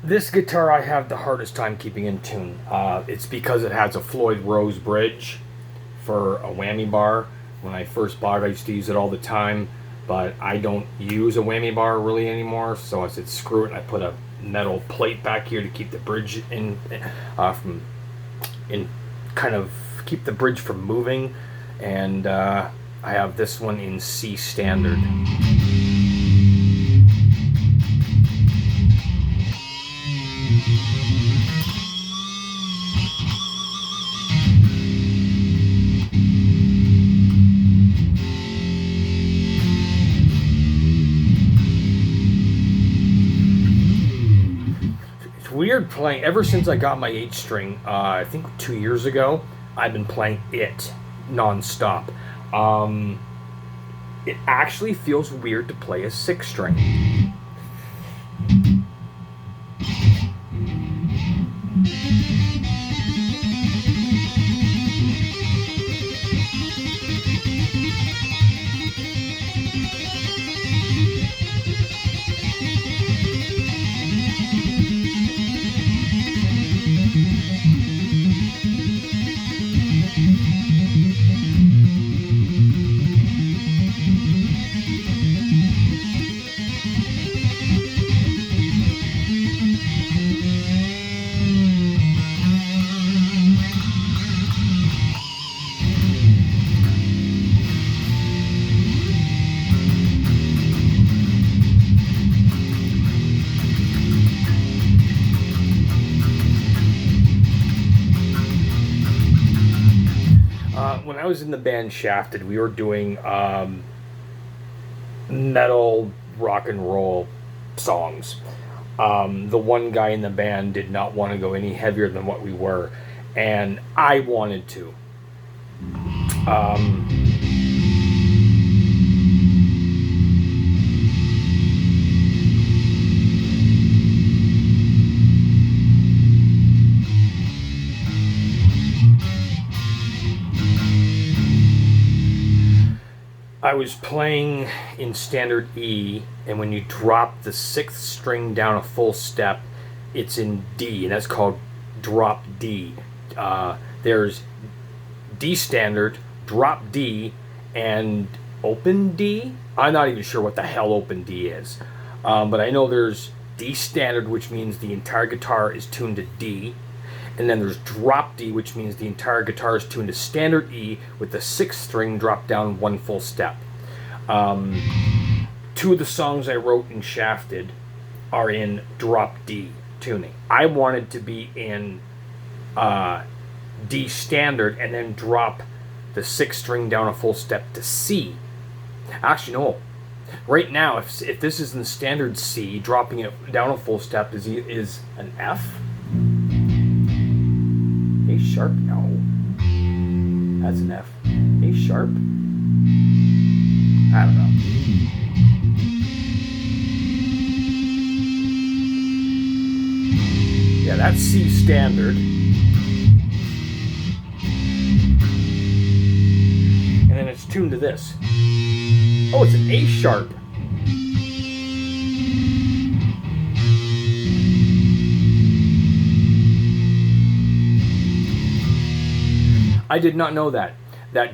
This guitar I have the hardest time keeping in tune. It's because it has a Floyd Rose bridge for a whammy bar. When I first bought it, I used to use it all the time, but I don't use a whammy bar really anymore. So I said, screw it. And I put a metal plate back here to keep the bridge kind of keep the bridge from moving. And I have this one in C standard. Weird playing. Ever since I got my 8-string, I think 2 years ago, I've been playing it non-stop. It actually feels weird to play a 6-string. When I was in the band Shafted, we were doing metal rock and roll songs. The one guy in the band did not want to go any heavier than what we were, and I wanted to. I was playing in standard E, and when you drop the 6th string down a full step, it's in D, and that's called drop D. There's D standard, drop D, and open D. I'm not even sure what the hell open D is, but I know there's D standard, which means the entire guitar is tuned to D. And then there's drop D, which means the entire guitar is tuned to standard E with the 6th string dropped down one full step. 2 of the songs I wrote in Shafted are in drop D tuning. I wanted to be in D standard and then drop the 6th string down a full step to C. Actually, no. Right now, if this is in standard C, dropping it down a full step is an F. A sharp? No. That's an F. A sharp? I don't know. Yeah, that's C standard. And then it's tuned to this. Oh, it's an A sharp. I did not know that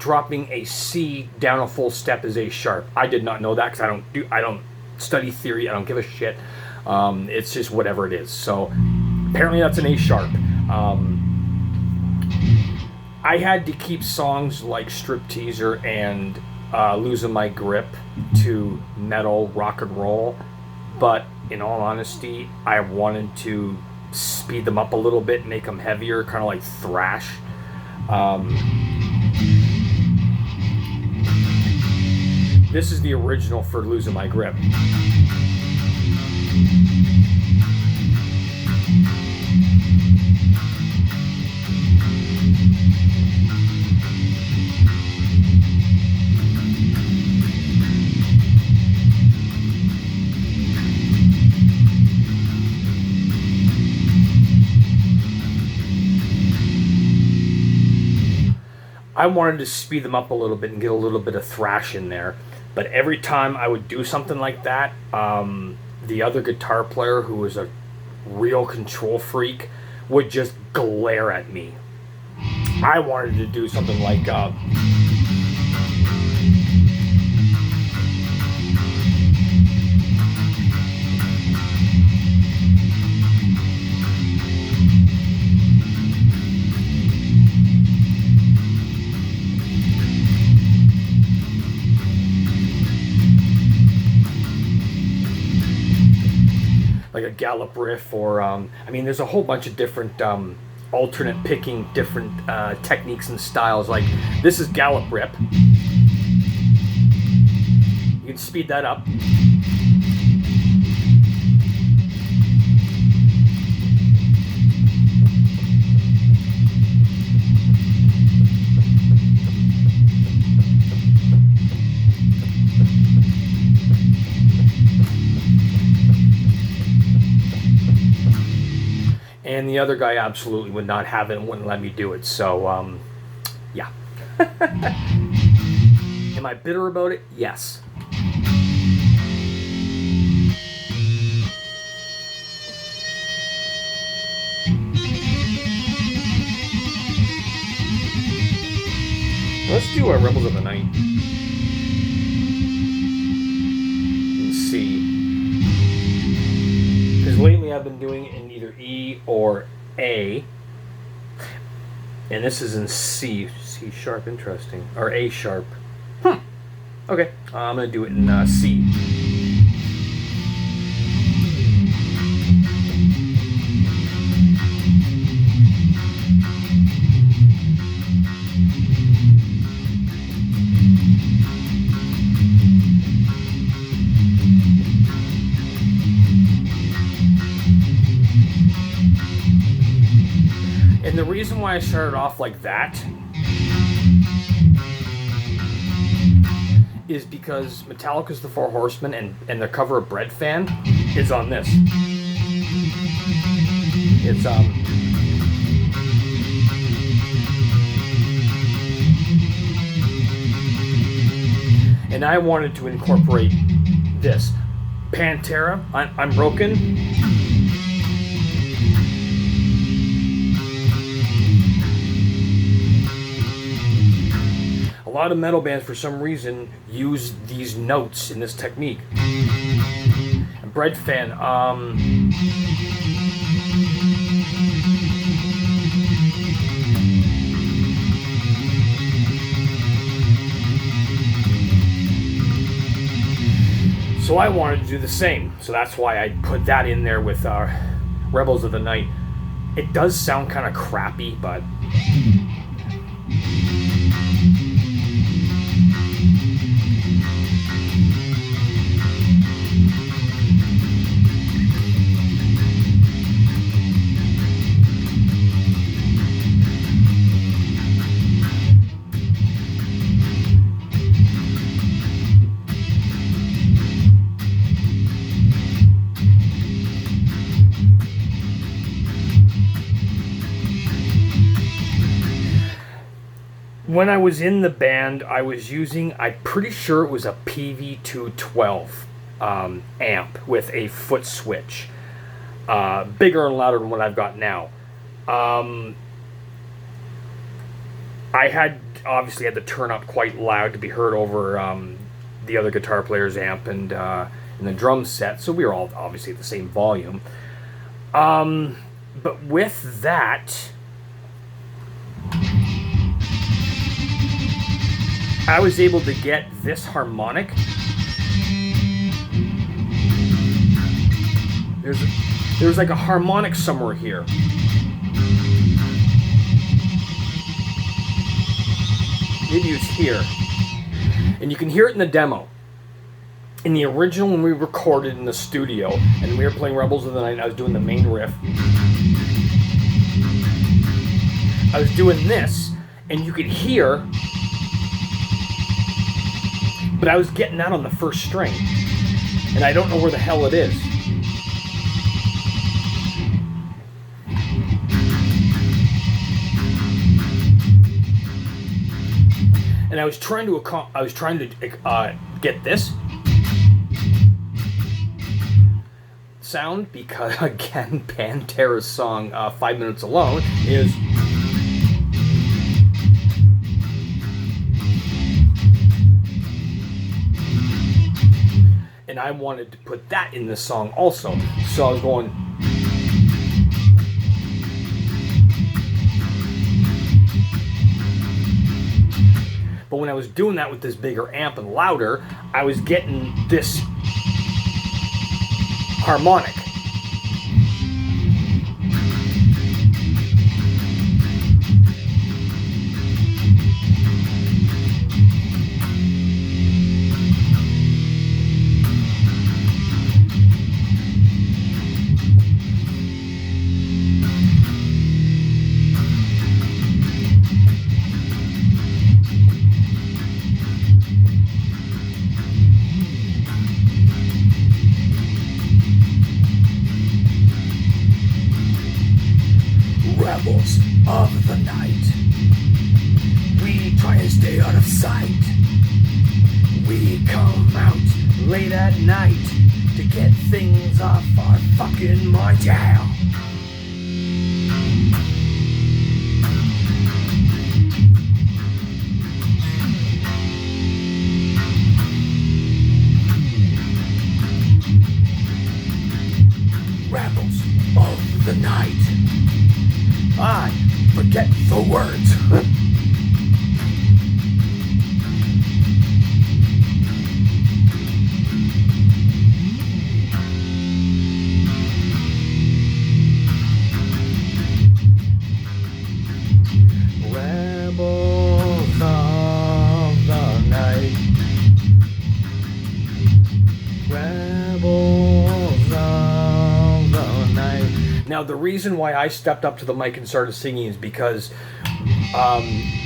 dropping a C down a full step is A sharp. I did not know that because I don't study theory. I don't give a shit. It's just whatever it is. So apparently that's an A sharp. I had to keep songs like Stripteaser and Losing My Grip to metal rock and roll, but in all honesty, I wanted to speed them up a little bit, make them heavier, kind of like thrash. This is the original for Losing My Grip. I wanted to speed them up a little bit and get a little bit of thrash in there. But every time I would do something like that, the other guitar player, who was a real control freak would just glare at me. I wanted to do something like a gallop riff, or I mean, there's a whole bunch of different alternate picking, different techniques and styles. Like this is gallop rip. You can speed that up. And the other guy absolutely would not have it and wouldn't let me do it. So, yeah. Am I bitter about it? Yes. Let's do Rebels of the Night. And see. Because lately I've been doing it in either E or A. And this is in C. C sharp, interesting. Or A sharp. Okay, I'm going to do it in C. And the reason why I started off like that is because Metallica's The Four Horsemen and their cover of Bread Fan is on this. It's and I wanted to incorporate this. Pantera, I'm Broken. A lot of metal bands, for some reason, use these notes in this technique. Bread Fan, so I wanted to do the same. So that's why I put that in there with Rebels of the Night. It does sound kind of crappy, but when I was in the band, I was using, I'm pretty sure it was a PV212 amp with a foot switch. Bigger and louder than what I've got now. I obviously had to turn up quite loud to be heard over the other guitar player's amp and the drum set, so we were all obviously at the same volume. But with that, I was able to get this harmonic. There's like a harmonic somewhere here. Maybe it's here. And you can hear it in the demo. In the original, when we recorded in the studio, and we were playing Rebels of the Night, I was doing the main riff. I was doing this, and you could hear, but I was getting that on the first string, and I don't know where the hell it is. And I was trying to get this. sound because, again, Pantera's song 5 Minutes Alone is... And I wanted to put that in this song also. So I was going... But when I was doing that with this bigger amp and louder, I was getting this harmonic. Rebels of the night, we try and stay out of sight. We come out late at night to get things off our fucking minds, yeah. Rebels of the night. I forget the words. Rebels of the night. Rebels of the night. Now, the reason why I stepped up to the mic and started singing is because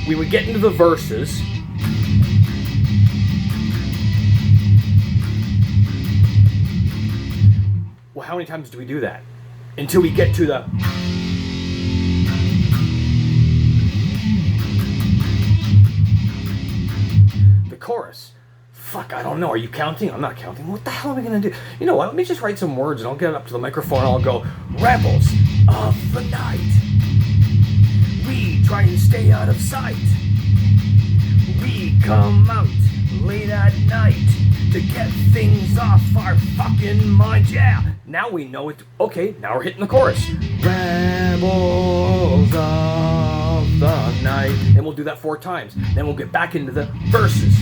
we would get into the verses. Well, how many times do we do that? Until we get to the... chorus. Fuck, I don't know. Are you counting? I'm not counting. What the hell are we going to do? You know what? Let me just write some words and I'll get up to the microphone and I'll go, Rebels of the night. We try and stay out of sight. We come out late at night to get things off our fucking minds. Yeah. Now we know it. Okay, now we're hitting the chorus. Rebels of the night. And we'll do that 4 times. Then we'll get back into the verses.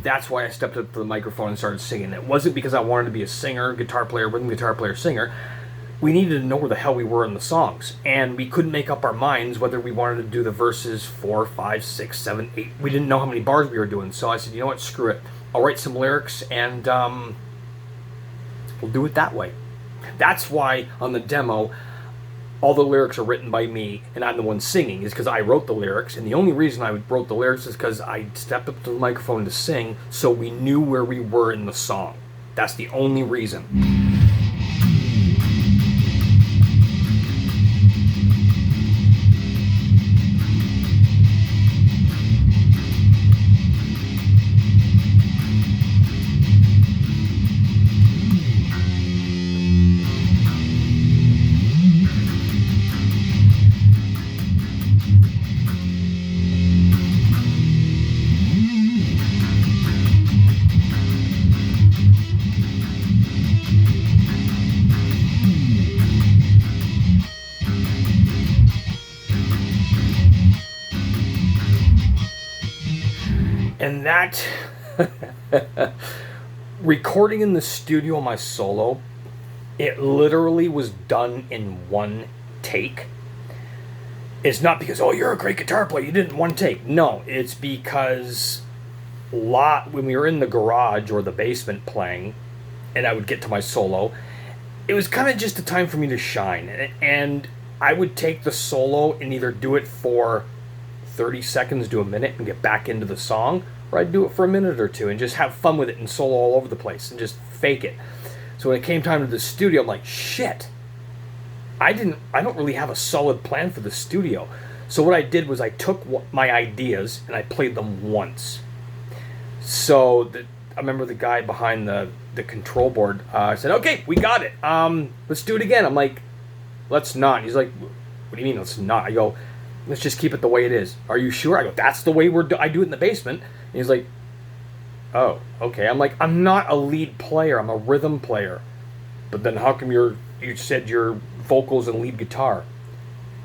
That's why I stepped up to the microphone and started singing. It wasn't because I wanted to be a singer, guitar player, rhythm guitar player, singer. We needed to know where the hell we were in the songs. And we couldn't make up our minds whether we wanted to do the verses 4, 5, 6, 7, 8. We didn't know how many bars we were doing. So I said, you know what, screw it. I'll write some lyrics and we'll do it that way. That's why on the demo, all the lyrics are written by me and I'm the one singing, is because I wrote the lyrics. And the only reason I wrote the lyrics is because I stepped up to the microphone to sing so we knew where we were in the song. That's the only reason. And that recording in the studio, my solo, it literally was done in 1 take. It's not because, oh, you're a great guitar player, you did it in 1 take. No, it's because when we were in the garage or the basement playing, and I would get to my solo, it was kind of just a time for me to shine. And I would take the solo and either do it for 30 seconds to a minute and get back into the song, or I'd do it for a minute or 2 and just have fun with it and solo all over the place and just fake it. So when it came time to the studio, I'm like, shit, I don't really have a solid plan for the studio. So what I did was I took my ideas and I played them once. So I remember the guy behind the control board said, "Okay, we got it. Let's do it again." I'm like, "Let's not." He's like, "What do you mean let's not?" I go, "Let's just keep it the way it is." "Are you sure?" I go, "That's the way I do it in the basement." And he's like, "Oh, okay." I'm like, "I'm not a lead player. I'm a rhythm player." "But then how come you said your vocals and lead guitar?"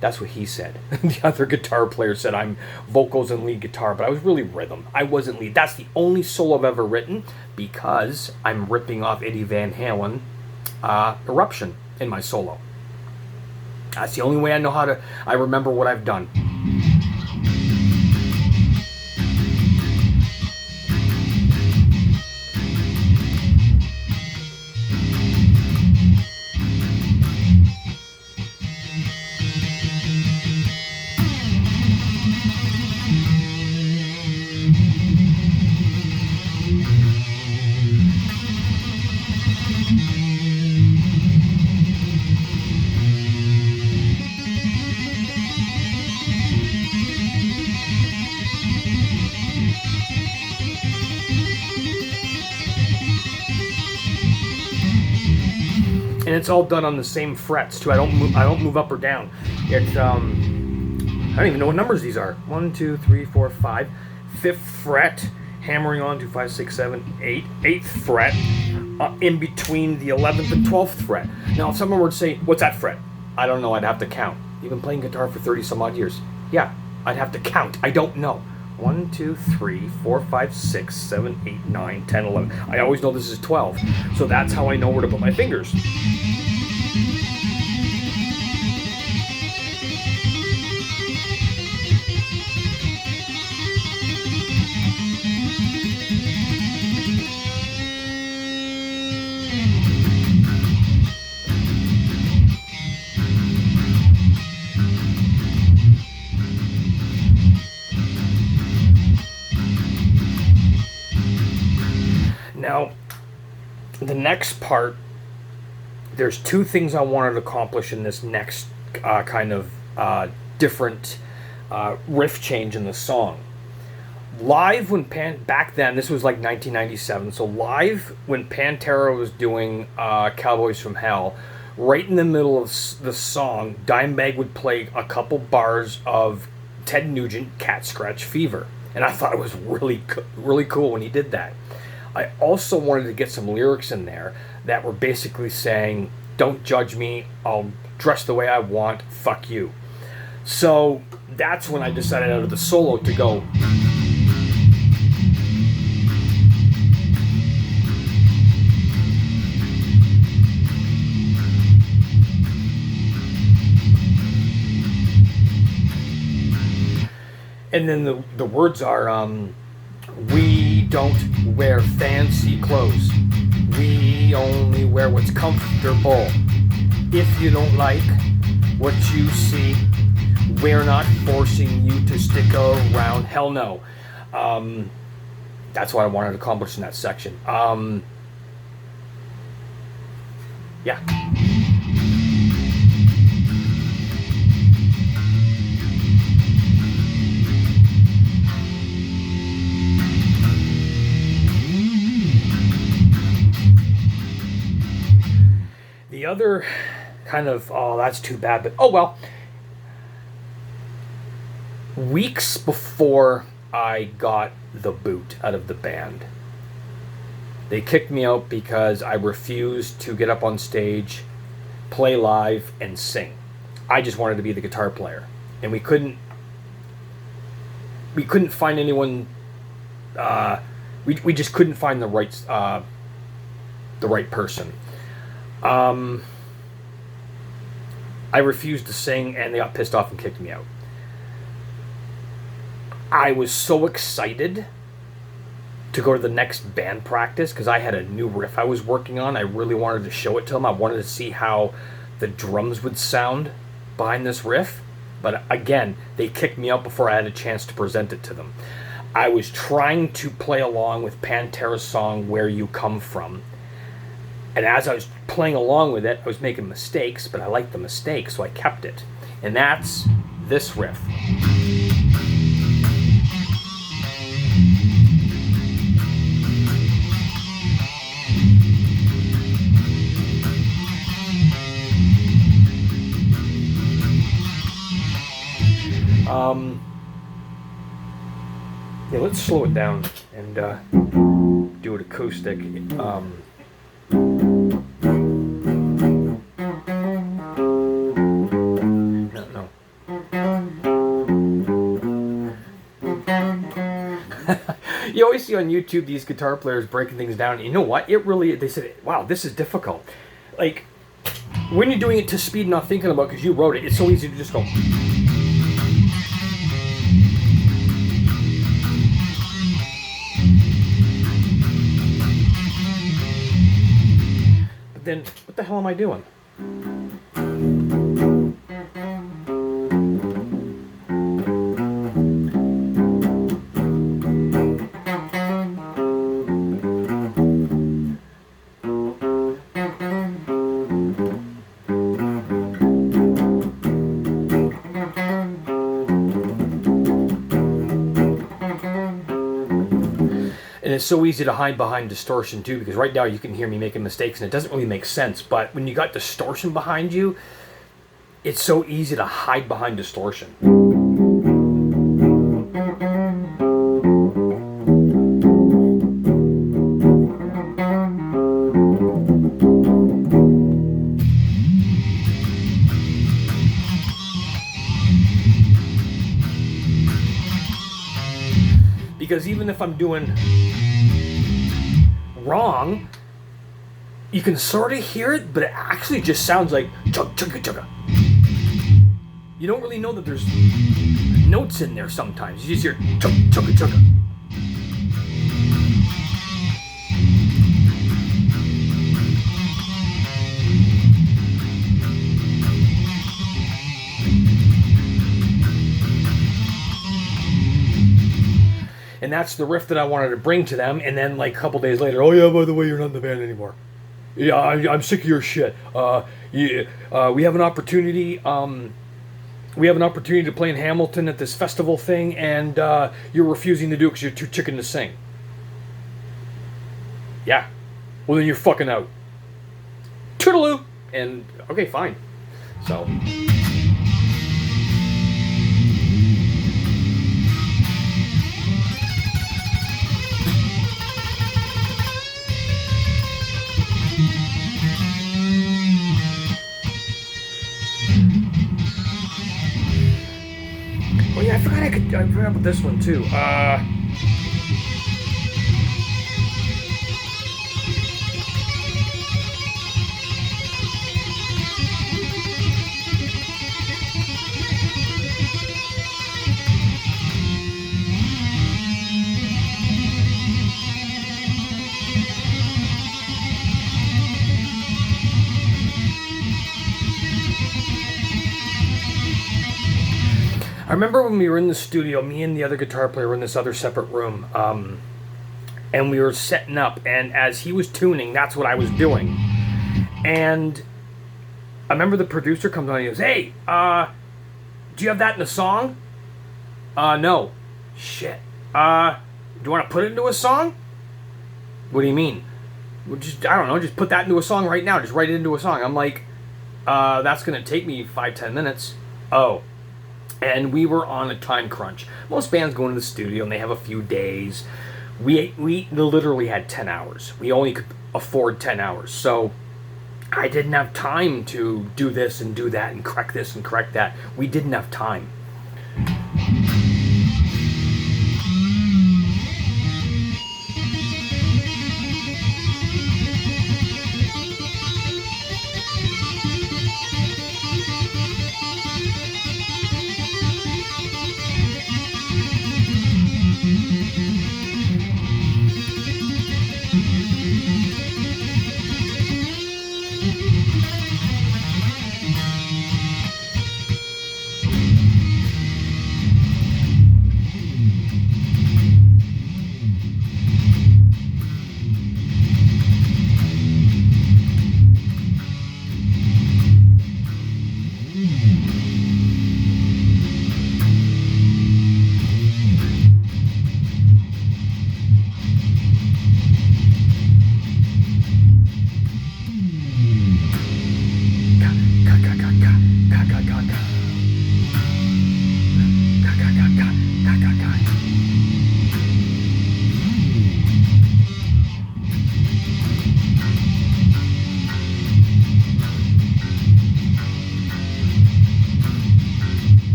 That's what he said. The other guitar player said I'm vocals and lead guitar, but I was really rhythm. I wasn't lead. That's the only solo I've ever written because I'm ripping off Eddie Van Halen, Eruption in my solo. That's the only way I know how to. I remember what I've done. And it's all done on the same frets too. I don't move up or down. It's I don't even know what numbers these are. 1, 2, 3, 4, 5. 5th fret, hammering on 2, 5, 6, 7, 8. 8th fret, in between the 11th and 12th fret. Now, if someone were to say, "What's that fret?" I don't know. I'd have to count. You've been playing guitar for 30 some odd years. Yeah, I'd have to count. I don't know. 1, 2, 3, 4, 5, 6, 7, 8, 9, 10, 11. I always know this is 12. So that's how I know where to put my fingers. Now, the next part, there's 2 things I wanted to accomplish in this next kind of different riff change in the song. Live, when back then, this was like 1997, so live when Pantera was doing Cowboys from Hell, right in the middle of the song, Dimebag would play a couple bars of Ted Nugent, Cat Scratch Fever. And I thought it was really cool when he did that. I also wanted to get some lyrics in there that were basically saying, "Don't judge me, I'll dress the way I want, fuck you." So that's when I decided out of the solo to go. And then the words are, "We don't wear fancy clothes. We only wear what's comfortable. If you don't like what you see, we're not forcing you to stick around." Hell no. That's what I wanted to accomplish in that section. Yeah. The other kind of, oh, that's too bad, but oh well. Weeks before I got the boot out of the band, they kicked me out because I refused to get up on stage, play live, and sing. I just wanted to be the guitar player, and we couldn't find anyone. We just couldn't find the right person. I refused to sing, and they got pissed off and kicked me out. I was so excited to go to the next band practice because I had a new riff I was working on. I really wanted to show it to them. I wanted to see how the drums would sound behind this riff. But again, they kicked me out before I had a chance to present it to them. I was trying to play along with Pantera's song, "Where You Come From." And as I was playing along with it, I was making mistakes, but I liked the mistakes, so I kept it. And that's this riff. Yeah, let's slow it down and do it acoustic. No, no. You always see on YouTube these guitar players breaking things down. And you know what? They said, wow, this is difficult. Like, when you're doing it to speed, not thinking about, because you wrote it, it's so easy to just go. But then, what the hell am I doing? And it's so easy to hide behind distortion too, because right now you can hear me making mistakes and it doesn't really make sense. But when you got distortion behind you, it's so easy to hide behind distortion. Because even if I'm doing wrong, you can sort of hear it, but it actually just sounds like chugga chugga chugga. You don't really know that there's notes in there sometimes. You just hear chugga chugga chugga. And that's the riff that I wanted to bring to them. And then, like, a couple days later, oh yeah, by the way, you're not in the band anymore. Yeah, I'm sick of your shit. We have an opportunity. We have an opportunity to play in Hamilton at this festival thing, and you're refusing to do it because you're too chicken to sing. Yeah. Well, then you're fucking out. Toodaloo. And okay, fine. So. Oh yeah, I forgot about this one too. I remember when we were in the studio, me and the other guitar player were in this other separate room, and we were setting up, and as he was tuning, that's what I was doing. And I remember the producer comes on and he goes, hey, do you have that in a song? No. Shit. Do you want to put it into a song? What do you mean? Well, I don't know, just put that into a song right now. Just write it into a song. I'm like, that's going to take me 5-10 minutes. Oh. And we were on a time crunch. Most bands go into the studio and they have a few days. We literally had 10 hours. We only could afford 10 hours. So I didn't have time to do this and do that and correct this and correct that. We didn't have time.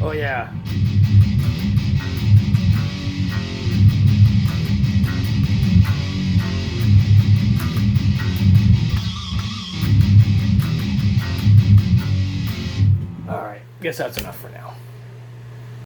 Oh yeah. All right, guess that's enough for now.